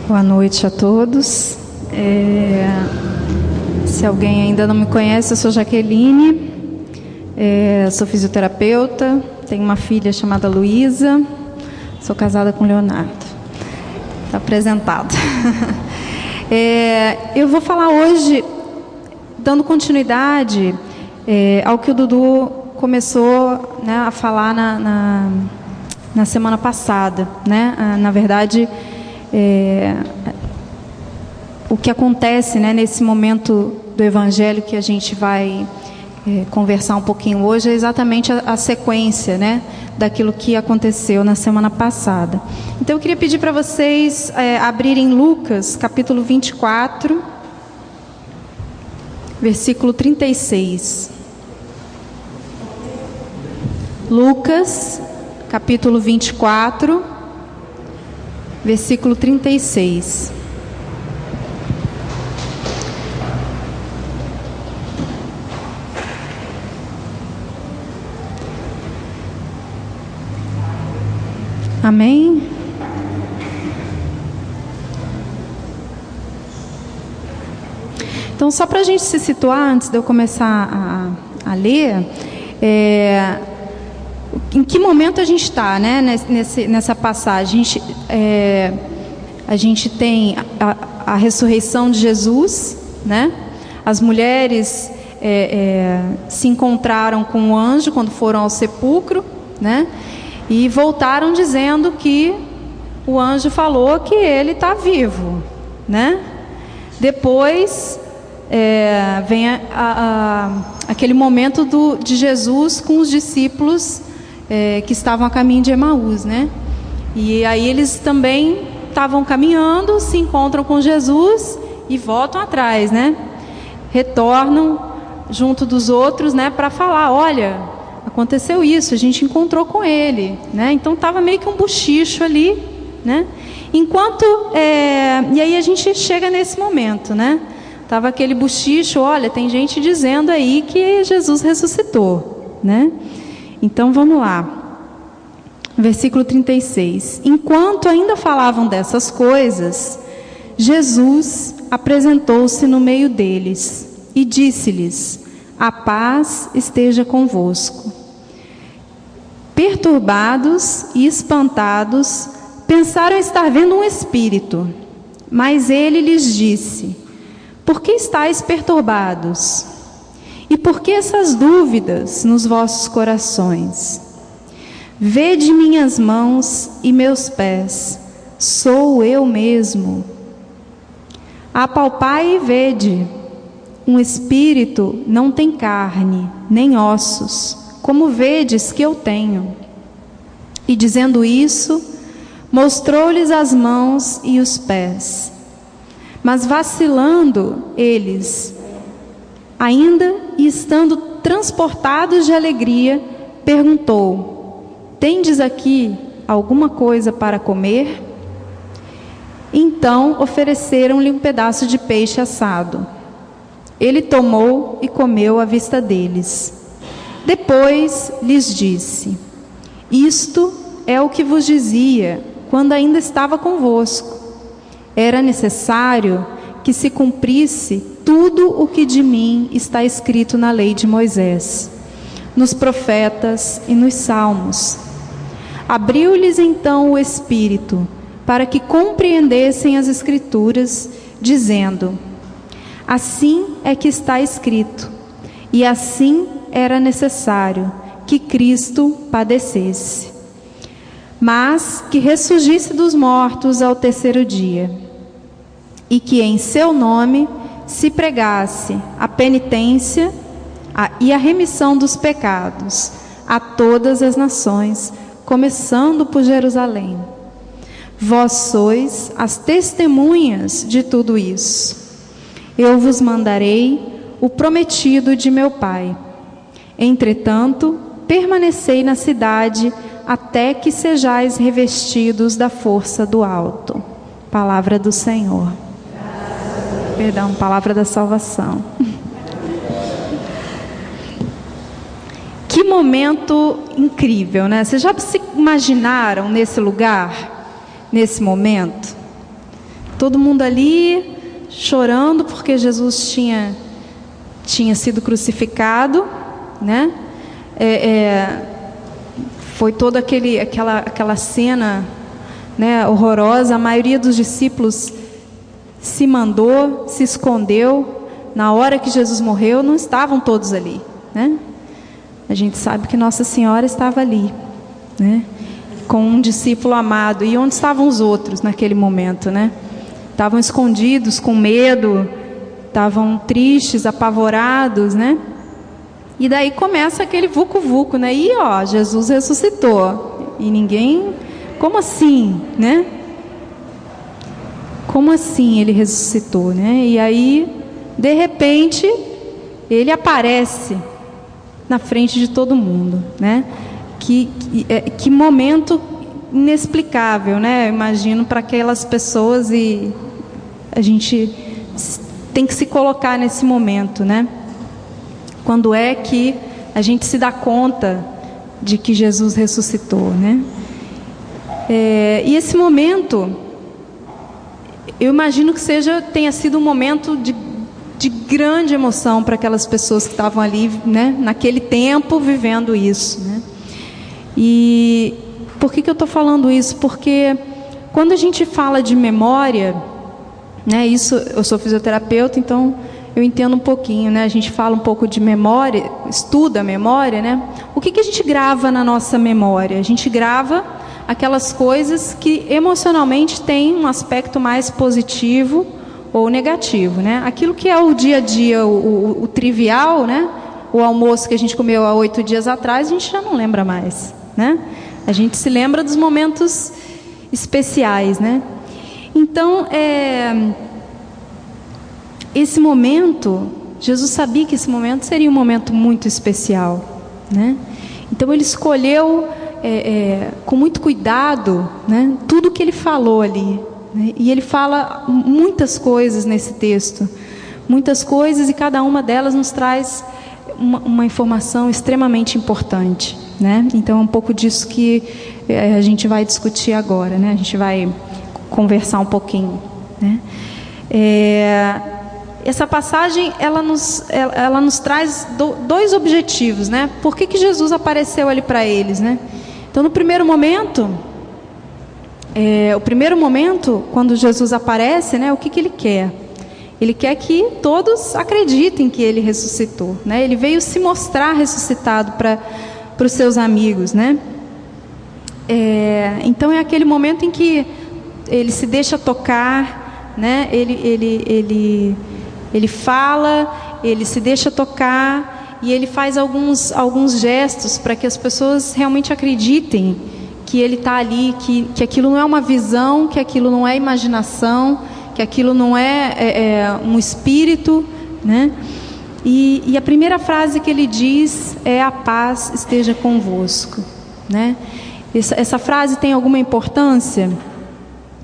Boa noite a todos. Se alguém ainda não me conhece, eu sou Jaqueline, sou fisioterapeuta, tenho uma filha chamada Luísa, sou casada com Leonardo. Está apresentado. Eu vou falar hoje, dando continuidade ao que o Dudu começou, né, a falar na semana passada, né? Na verdade, o que acontece, né, nesse momento do Evangelho que a gente vai conversar um pouquinho hoje é exatamente a sequência, né, daquilo que aconteceu na semana passada. Então eu queria pedir para vocês abrirem Lucas capítulo 24, versículo 36. Lucas capítulo 24, versículo 36. Amém? Então, só para a gente se situar, antes de eu começar a ler, em que momento a gente está, né, nessa passagem? A gente tem a ressurreição de Jesus, né? As mulheres se encontraram com o anjo quando foram ao sepulcro, né? E voltaram dizendo que o anjo falou que ele está vivo, né? Depois vem aquele momento de Jesus com os discípulos que estavam a caminho de Emaús, né? E aí eles também estavam caminhando, se encontram com Jesus e voltam atrás, né? Retornam junto dos outros, né? Para falar, olha, aconteceu isso, a gente encontrou com ele, né? Então estava meio que um buchicho ali, né? E aí a gente chega nesse momento, né? Tava aquele buchicho, olha, tem gente dizendo aí que Jesus ressuscitou, né? Então vamos lá. Versículo 36. Enquanto ainda falavam dessas coisas, Jesus apresentou-se no meio deles e disse-lhes: a paz esteja convosco. Perturbados e espantados, pensaram estar vendo um espírito. Mas ele lhes disse: por que estáis perturbados? E por que essas dúvidas nos vossos corações? Vede minhas mãos e meus pés, sou eu mesmo. Apalpai e vede. Um espírito não tem carne, nem ossos, como vedes que eu tenho. E dizendo isso, mostrou-lhes as mãos e os pés. Mas vacilando eles, ainda e estando transportados de alegria, perguntou: tendes aqui alguma coisa para comer? Então ofereceram-lhe um pedaço de peixe assado. Ele tomou e comeu à vista deles. Depois lhes disse: isto é o que vos dizia quando ainda estava convosco. Era necessário que se cumprisse tudo o que de mim está escrito na lei de Moisés, nos profetas e nos salmos. Abriu-lhes então o Espírito, para que compreendessem as Escrituras, dizendo: assim é que está escrito, e assim era necessário que Cristo padecesse, mas que ressurgisse dos mortos ao terceiro dia, e que em seu nome se pregasse a penitência e a remissão dos pecados a todas as nações, começando por Jerusalém. Vós sois as testemunhas de tudo isso. Eu vos mandarei o prometido de meu Pai. Entretanto, permanecei na cidade até que sejais revestidos da força do alto. Palavra do Senhor. Perdão, palavra da salvação. Que momento incrível, né? Vocês já se imaginaram nesse lugar, nesse momento? Todo mundo ali chorando porque Jesus tinha sido crucificado, né? Foi toda aquela cena, né, horrorosa. A maioria dos discípulos se mandou, se escondeu. Na hora que Jesus morreu, não estavam todos ali, né? A gente sabe que Nossa Senhora estava ali, né, com um discípulo amado. E onde estavam os outros naquele momento, né? Estavam escondidos, com medo, estavam tristes, apavorados, né? E daí começa aquele vucu-vucu, né? E ó, Jesus ressuscitou. E ninguém... Como assim, né? Como assim ele ressuscitou, né? E aí, de repente, ele aparece na frente de todo mundo, né? Que momento inexplicável, né? Eu imagino para aquelas pessoas, e a gente tem que se colocar nesse momento, né? Quando é que a gente se dá conta de que Jesus ressuscitou, né? E esse momento, eu imagino que tenha sido um momento de grande emoção para aquelas pessoas que estavam ali, né, naquele tempo, vivendo isso, né? E por que eu estou falando isso? Porque quando a gente fala de memória, né, eu sou fisioterapeuta, então eu entendo um pouquinho, né? A gente fala um pouco de memória, estuda a memória, né? O que a gente grava na nossa memória? A gente grava aquelas coisas que emocionalmente têm um aspecto mais positivo ou negativo, né? Aquilo que é o dia a dia, o trivial, né? O almoço que a gente comeu há 8 dias atrás, a gente já não lembra mais, né? A gente se lembra dos momentos especiais, né? Então, esse momento, Jesus sabia que esse momento seria um momento muito especial, né? Então ele escolheu com muito cuidado, né, tudo que ele falou ali, né? E ele fala muitas coisas nesse texto, muitas coisas, e cada uma delas nos traz uma informação extremamente importante, né? Então é um pouco disso que a gente vai discutir agora, né? A gente vai conversar um pouquinho, né? Essa passagem ela nos traz dois objetivos, né? Por que Jesus apareceu ali para eles, né? Então, no primeiro momento, quando Jesus aparece, né? O que ele quer? Ele quer que todos acreditem que ele ressuscitou, né? Ele veio se mostrar ressuscitado para os seus amigos, né? Então é aquele momento em que ele se deixa tocar, né? Ele fala, ele se deixa tocar, e ele faz alguns gestos para que as pessoas realmente acreditem que ele está ali, que aquilo não é uma visão, que aquilo não é imaginação, que aquilo não é um espírito, né? E a primeira frase que ele diz é: a paz esteja convosco, né? Essa frase tem alguma importância?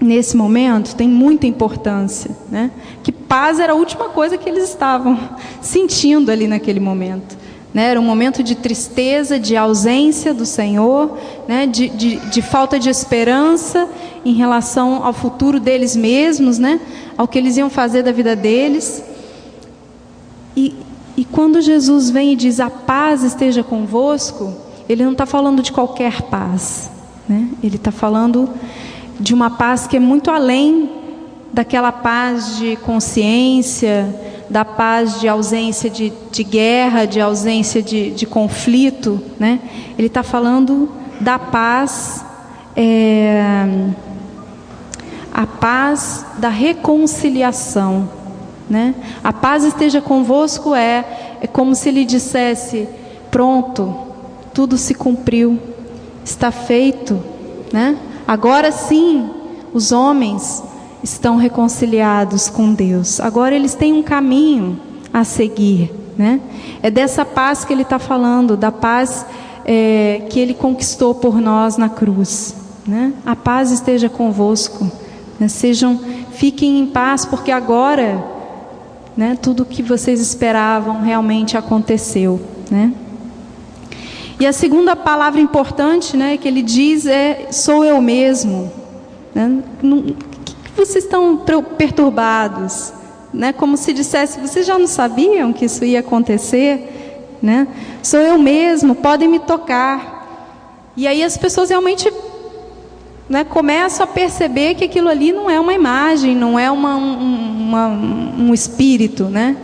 Nesse momento, tem muita importância, né? Que paz era a última coisa que eles estavam sentindo ali naquele momento, né? Era um momento de tristeza, de ausência do Senhor, né? De falta de esperança em relação ao futuro deles mesmos, né? Ao que eles iam fazer da vida deles. E quando Jesus vem e diz: a paz esteja convosco, ele não está falando de qualquer paz, né? Ele está falando de uma paz que é muito além daquela paz de consciência, da paz de ausência de guerra, de ausência de conflito, né? Ele está falando da paz, a paz da reconciliação, né? A paz esteja convosco é como se ele dissesse: pronto, tudo se cumpriu, está feito, né? Agora sim, os homens estão reconciliados com Deus. Agora eles têm um caminho a seguir, né? É dessa paz que ele está falando, da paz que ele conquistou por nós na cruz, né? A paz esteja convosco, né? Fiquem em paz, porque agora, né, tudo o que vocês esperavam realmente aconteceu, né? E a segunda palavra importante, né, que ele diz sou eu mesmo, né? que vocês estão perturbados? Né? Como se dissesse, vocês já não sabiam que isso ia acontecer? Né? Sou eu mesmo, podem me tocar. E aí as pessoas realmente, né, começam a perceber que aquilo ali não é uma imagem, não é um espírito, né?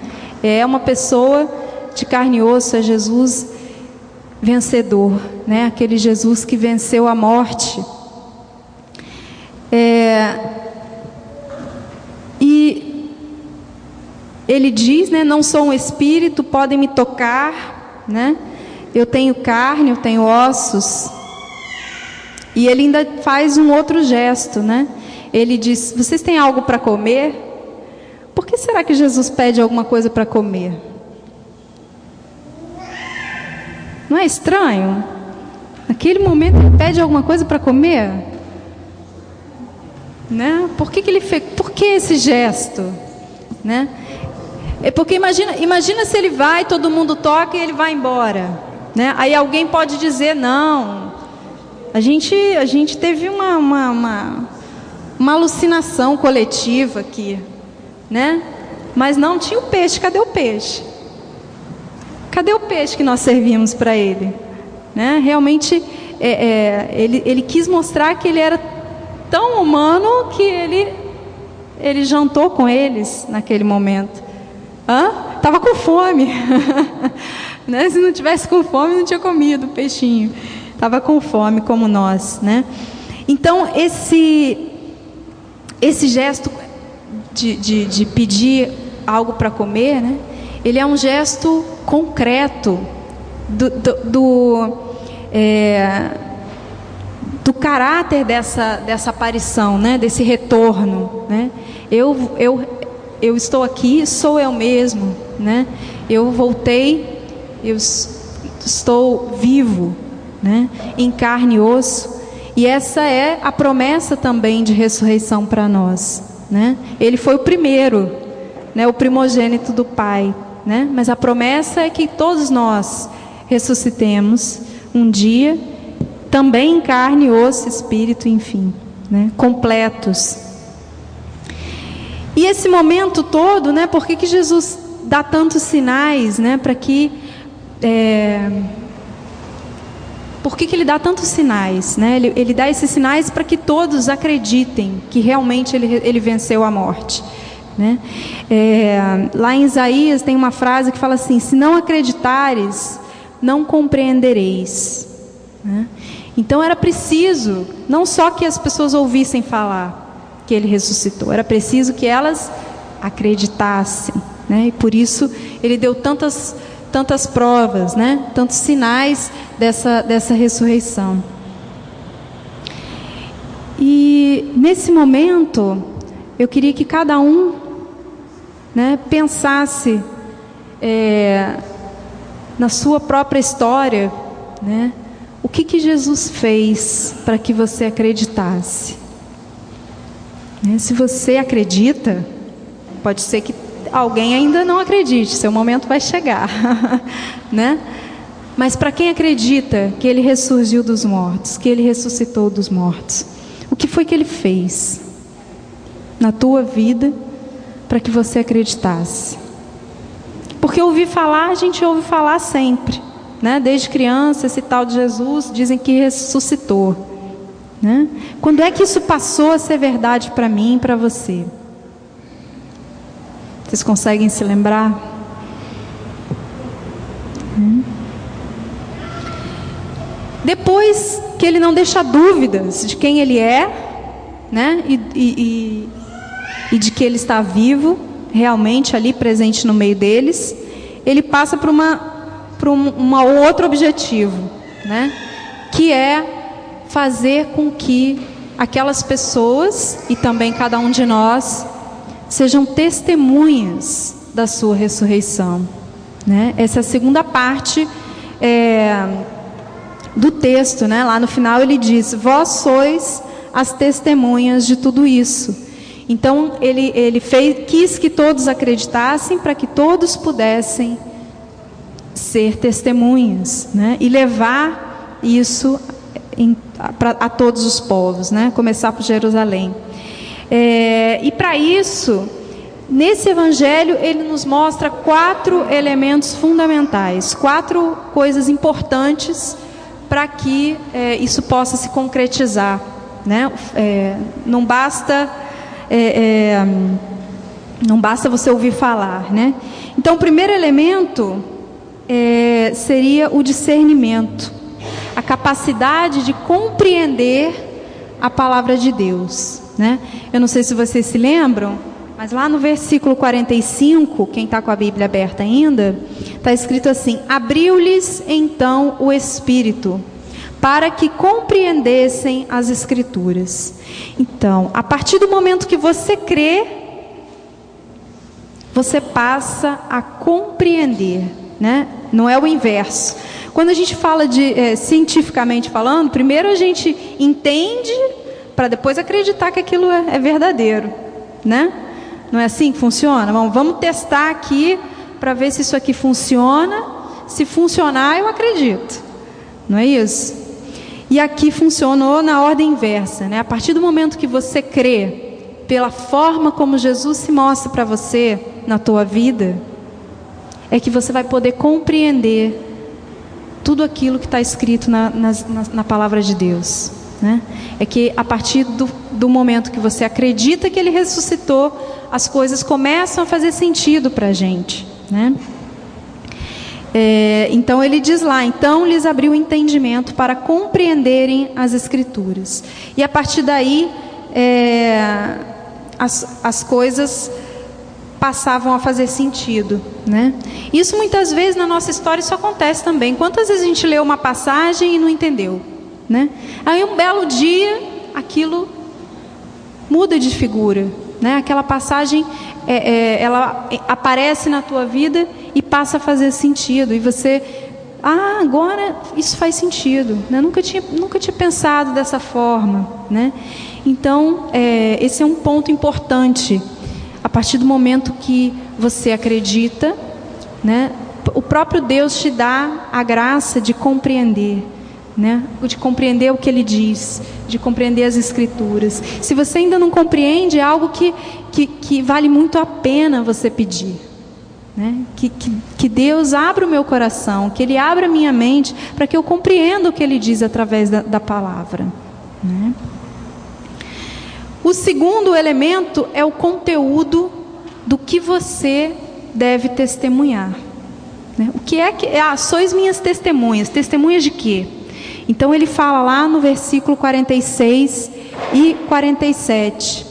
É uma pessoa de carne e osso, é Jesus vencedor, né? Aquele Jesus que venceu a morte. E ele diz, né, não sou um espírito, podem me tocar, né? Eu tenho carne, eu tenho ossos. E ele ainda faz um outro gesto, né? Ele diz, vocês têm algo para comer? Por que será que Jesus pede alguma coisa para comer? Não é estranho? Naquele momento ele pede alguma coisa para comer? Né? Por que ele fez? Por que esse gesto? Né? É porque imagina se ele vai, todo mundo toca e ele vai embora. Né? Aí alguém pode dizer, não, a gente teve uma alucinação coletiva aqui. Né? Mas não tinha o peixe, cadê o peixe? Cadê o peixe que nós servimos para ele? Né? Realmente, ele quis mostrar que ele era tão humano que ele jantou com eles naquele momento. Estava com fome. Né? Se não tivesse com fome, não tinha comido o peixinho. Estava com fome como nós. Né? Então, esse gesto de pedir algo para comer, né? Ele é um gesto concreto do caráter dessa aparição, né? Desse retorno, né? Eu estou aqui, sou eu mesmo, né? Eu voltei, eu estou vivo, né? Em carne e osso, e essa é a promessa também de ressurreição para nós, né? Ele foi o primeiro, né? O primogênito do Pai. Né? Mas a promessa é que todos nós ressuscitemos um dia, também em carne, osso, espírito, enfim, né? Completos. E esse momento todo, né? Por que Jesus dá tantos sinais, né? Para que por que ele dá tantos sinais, né? Ele dá esses sinais para que todos acreditem que realmente ele venceu a morte. Né? Lá em Isaías tem uma frase que fala assim: se não acreditares, não compreendereis. Né? Então era preciso não só que as pessoas ouvissem falar que ele ressuscitou, era preciso que elas acreditassem, né? E por isso ele deu tantas provas, né? Tantos sinais dessa ressurreição. E nesse momento eu queria que cada um, né, pensasse na sua própria história, né, o que Jesus fez para que você acreditasse. Né, se você acredita, pode ser que alguém ainda não acredite, seu momento vai chegar. Né? Mas para quem acredita que ele ressurgiu dos mortos, que ele ressuscitou dos mortos, o que foi que ele fez na tua vida para que você acreditasse? Porque ouvir falar, a gente ouve falar sempre, né? Desde criança, esse tal de Jesus, dizem que ressuscitou, né? Quando é que isso passou a ser verdade para mim e para você? Vocês conseguem se lembrar? Depois que ele não deixa dúvidas de quem ele é, né? E de que ele está vivo, realmente ali presente no meio deles, ele passa para um outro objetivo, né? Que é fazer com que aquelas pessoas, e também cada um de nós, sejam testemunhas da sua ressurreição, né? Essa é a segunda parte do texto, né? Lá no final ele diz: vós sois as testemunhas de tudo isso. Então ele quis que todos acreditassem para que todos pudessem ser testemunhas, né? E levar isso a todos os povos, né? Começar por Jerusalém. E para isso, nesse evangelho, ele nos mostra 4 elementos fundamentais, 4 coisas importantes para que isso possa se concretizar, né? Não basta você ouvir falar, né? Então, o primeiro elemento seria o discernimento, a capacidade de compreender a palavra de Deus, né? Eu não sei se vocês se lembram, mas lá no versículo 45, quem está com a Bíblia aberta ainda, está escrito assim: abriu-lhes então o Espírito, para que compreendessem as Escrituras. Então, a partir do momento que você crê, você passa a compreender, né? Não é o inverso. Quando a gente fala cientificamente falando, primeiro a gente entende para depois acreditar que aquilo é verdadeiro, né? Não é assim que funciona? Vamos testar aqui para ver se isso aqui funciona. Se funcionar, eu acredito. Não é isso? E aqui funcionou na ordem inversa, né? A partir do momento que você crê, pela forma como Jesus se mostra para você na tua vida, é que você vai poder compreender tudo aquilo que está escrito na palavra de Deus, né? É que a partir do momento que você acredita que Ele ressuscitou, as coisas começam a fazer sentido para a gente, né? Então ele diz lá: então lhes abriu o entendimento para compreenderem as Escrituras. E a partir daí as coisas passavam a fazer sentido, né? Isso muitas vezes na nossa história isso acontece também. Quantas vezes a gente leu uma passagem e não entendeu, né? Aí um belo dia aquilo muda de figura, né? Aquela passagem ela aparece na tua vida e passa a fazer sentido, e você, agora isso faz sentido, né? Nunca tinha pensado dessa forma, né? Então esse é um ponto importante. A partir do momento que você acredita, né, o próprio Deus te dá a graça de compreender, né, de compreender o que Ele diz, de compreender as Escrituras. Se você ainda não compreende, é algo que vale muito a pena você pedir, né? Que Deus abra o meu coração, que Ele abra a minha mente, para que eu compreenda o que Ele diz através da palavra, né? O segundo elemento é o conteúdo do que você deve testemunhar, né? O que é que... sois minhas testemunhas. Testemunhas de quê? Então ele fala lá no versículo 46 e 47.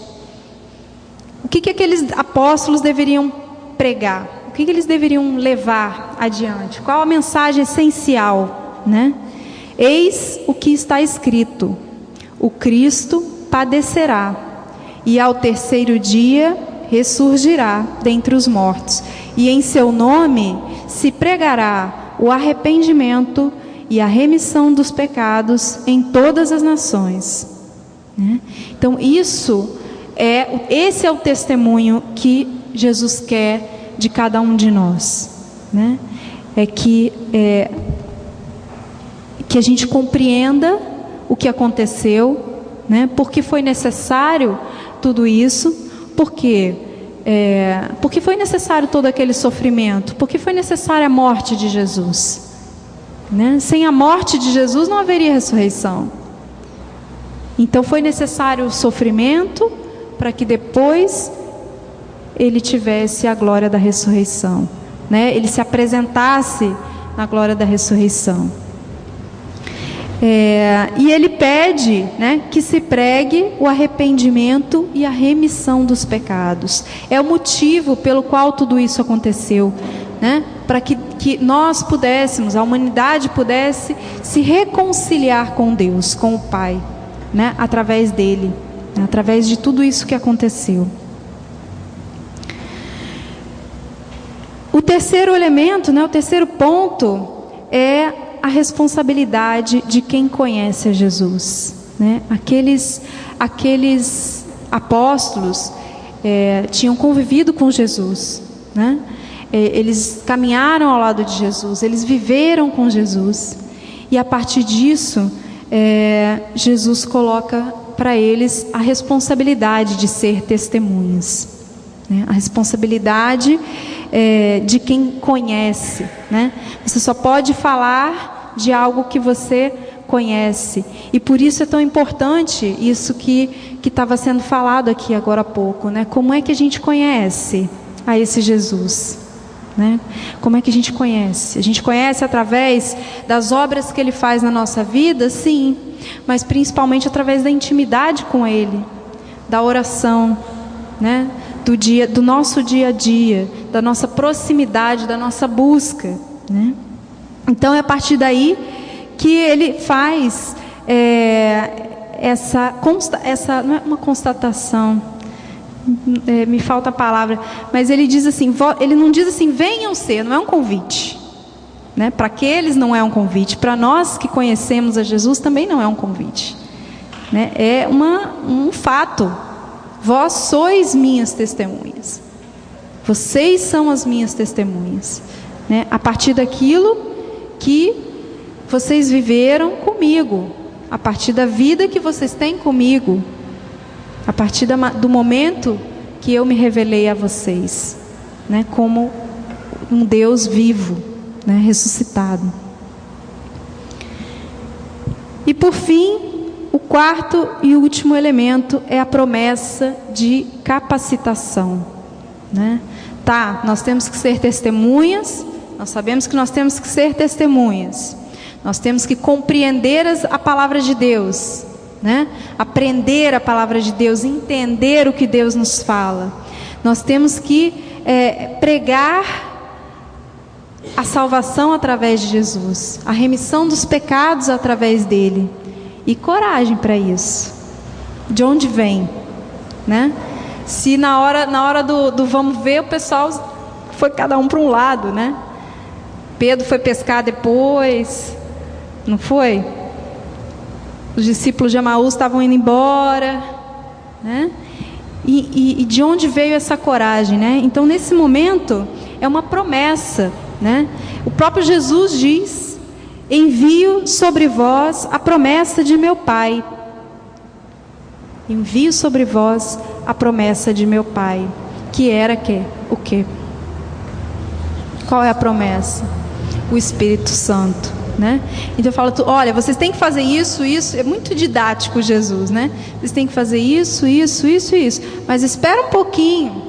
O que aqueles apóstolos deveriam pregar? O que eles deveriam levar adiante? Qual a mensagem essencial, né? Eis o que está escrito: o Cristo padecerá e ao terceiro dia ressurgirá dentre os mortos, e em seu nome se pregará o arrependimento e a remissão dos pecados em todas as nações, né? Então esse é o testemunho que Jesus quer de cada um de nós, né? Que a gente compreenda o que aconteceu, né? Porque foi necessário tudo isso, porque foi necessário todo aquele sofrimento, porque foi necessária a morte de Jesus, né? Sem a morte de Jesus não haveria ressurreição. Então foi necessário o sofrimento para que depois Ele tivesse a glória da ressurreição, né? Ele se apresentasse na glória da ressurreição. E Ele pede, né, que se pregue o arrependimento e a remissão dos pecados. É o motivo pelo qual tudo isso aconteceu, né? Para que nós pudéssemos, a humanidade pudesse se reconciliar com Deus, com o Pai, né? Através dele, né? Através de tudo isso que aconteceu. O terceiro elemento, né, o terceiro ponto é a responsabilidade de quem conhece a Jesus, né? Aqueles apóstolos tinham convivido com Jesus, né? Eles caminharam ao lado de Jesus, eles viveram com Jesus, e a partir disso Jesus coloca para eles a responsabilidade de ser testemunhas, né? A responsabilidade de quem conhece, né? Você só pode falar de algo que você conhece, e por isso é tão importante isso que estava sendo falado aqui agora há pouco, né? Como é que a gente conhece a esse Jesus, né? Como é que a gente conhece? A gente conhece através das obras que Ele faz na nossa vida, sim, mas principalmente através da intimidade com Ele, da oração, né? Do nosso dia a dia, da nossa proximidade, da nossa busca, né? Então é a partir daí que Ele faz essa não é uma constatação, me falta a palavra, mas Ele diz assim, Ele não diz assim, venham ser, não é um convite, né? Para aqueles não é um convite, para nós que conhecemos a Jesus também não é um convite, né? É um fato. Vós sois minhas testemunhas, vocês são as minhas testemunhas, né? A partir daquilo que vocês viveram comigo, a partir da vida que vocês têm comigo, a partir do momento que eu me revelei a vocês, né? Como um Deus vivo, né? Ressuscitado. E por fim, o quarto e último elemento é a promessa de capacitação, né? Tá, nós temos que ser testemunhas, nós sabemos que nós temos que ser testemunhas, nós temos que compreender a palavra de Deus, né? Aprender a palavra de Deus, entender o que Deus nos fala. Nós temos que pregar a salvação através de Jesus, a remissão dos pecados através dele. E coragem para isso. De onde vem, né? Se na hora do vamos ver, o pessoal foi cada um para um lado, né? Pedro foi pescar depois, não foi? Os discípulos de Emaús estavam indo embora, né? E de onde veio essa coragem, né? Então, nesse momento, é uma promessa, né? O próprio Jesus diz: envio sobre vós a promessa de meu Pai. Envio sobre vós a promessa de meu Pai. Que era o quê? Qual é a promessa? O Espírito Santo, né? Então eu falo, olha, vocês têm que fazer isso. É muito didático Jesus, né? Vocês têm que fazer isso. Mas espera um pouquinho.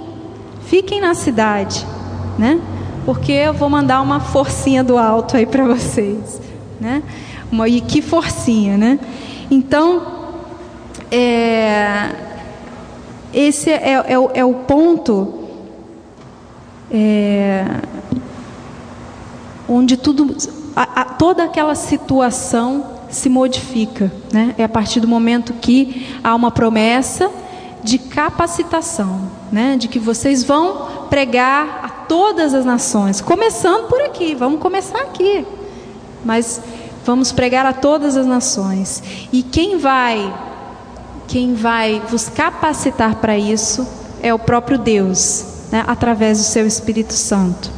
Fiquem na cidade, né? Porque eu vou mandar uma forcinha do alto aí para vocês, né? E que forcinha, né? Então, esse é o ponto onde toda aquela situação se modifica, né? É a partir do momento que há uma promessa de capacitação, né? De que vocês vão pregar a todas as nações, começando por aqui, vamos começar aqui, mas vamos pregar a todas as nações. E quem vai vos capacitar para isso é o próprio Deus, né? Através do seu Espírito Santo.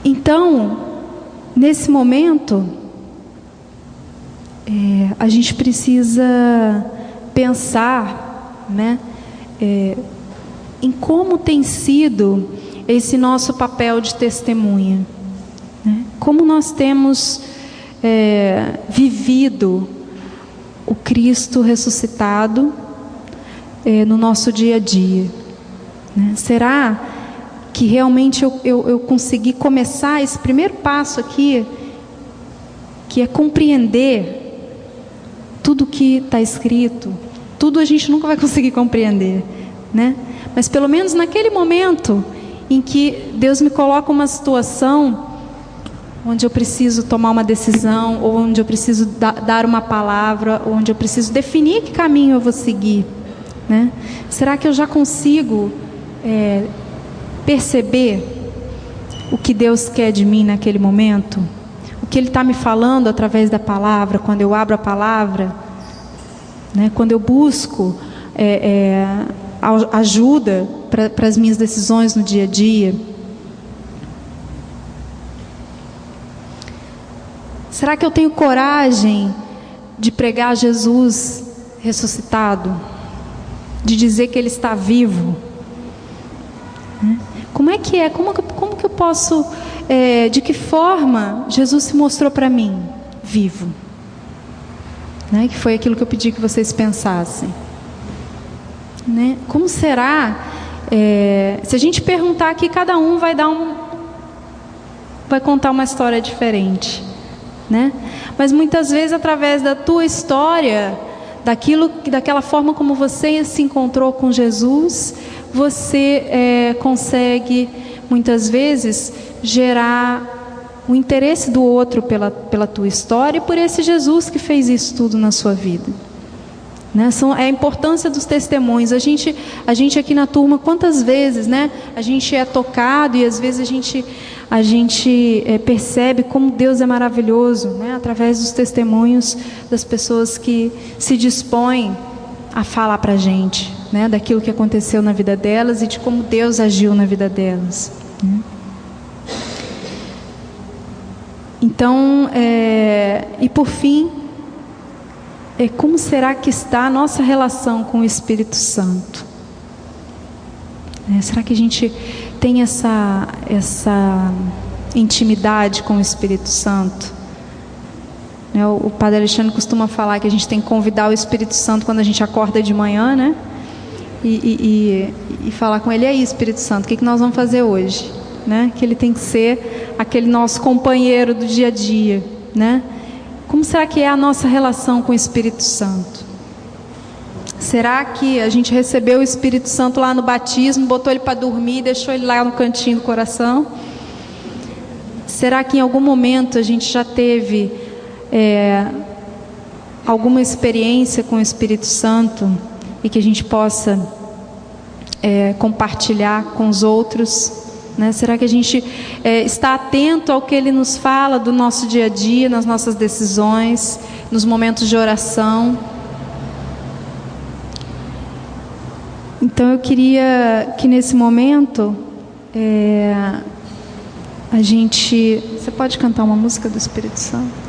Então, nesse momento, a gente precisa pensar, né, em como tem sido esse nosso papel de testemunha, né? Como nós temos vivido o Cristo ressuscitado no nosso dia a dia, né? Será que realmente eu consegui começar esse primeiro passo aqui, que é compreender tudo que está escrito? Tudo a gente nunca vai conseguir compreender, né? Mas pelo menos naquele momento em que Deus me coloca uma situação onde eu preciso tomar uma decisão, ou onde eu preciso dar uma palavra, ou onde eu preciso definir que caminho eu vou seguir, né? Será que eu já consigo perceber o que Deus quer de mim naquele momento? O que Ele está me falando através da palavra, quando eu abro a palavra, né? Quando eu busco ajuda para as minhas decisões no dia a dia. Será que eu tenho coragem de pregar Jesus ressuscitado? De dizer que Ele está vivo? Como é que é? Como que eu posso... de que forma Jesus se mostrou para mim? Vivo. Né? Que foi aquilo que eu pedi que vocês pensassem. Né? Como será? Se a gente perguntar aqui, cada um vai contar uma história diferente. Né? Mas muitas vezes, através da tua história, daquela forma como você se encontrou com Jesus, você consegue muitas vezes gerar o interesse do outro pela tua história e por esse Jesus que fez isso tudo na sua vida. Né? É a importância dos testemunhos. A gente aqui na turma, quantas vezes, né, a gente é tocado e às vezes a gente percebe como Deus é maravilhoso, né, através dos testemunhos das pessoas que se dispõem a falar para a gente, né, daquilo que aconteceu na vida delas e de como Deus agiu na vida delas. Né? Então, e por fim, como será que está a nossa relação com o Espírito Santo? Será que a gente tem essa intimidade com o Espírito Santo? O Padre Alexandre costuma falar que a gente tem que convidar o Espírito Santo quando a gente acorda de manhã, né? E falar com ele: e aí, Espírito Santo, o que nós vamos fazer hoje? Né? Que ele tem que ser aquele nosso companheiro do dia a dia, né? Como será que é a nossa relação com o Espírito Santo? Será que a gente recebeu o Espírito Santo lá no batismo, botou ele para dormir e deixou ele lá no cantinho do coração? Será que em algum momento a gente já teve alguma experiência com o Espírito Santo e que a gente possa compartilhar com os outros? Né? Será que a gente está atento ao que Ele nos fala do nosso dia a dia, nas nossas decisões, nos momentos de oração? Então eu queria que nesse momento a gente... Você pode cantar uma música do Espírito Santo?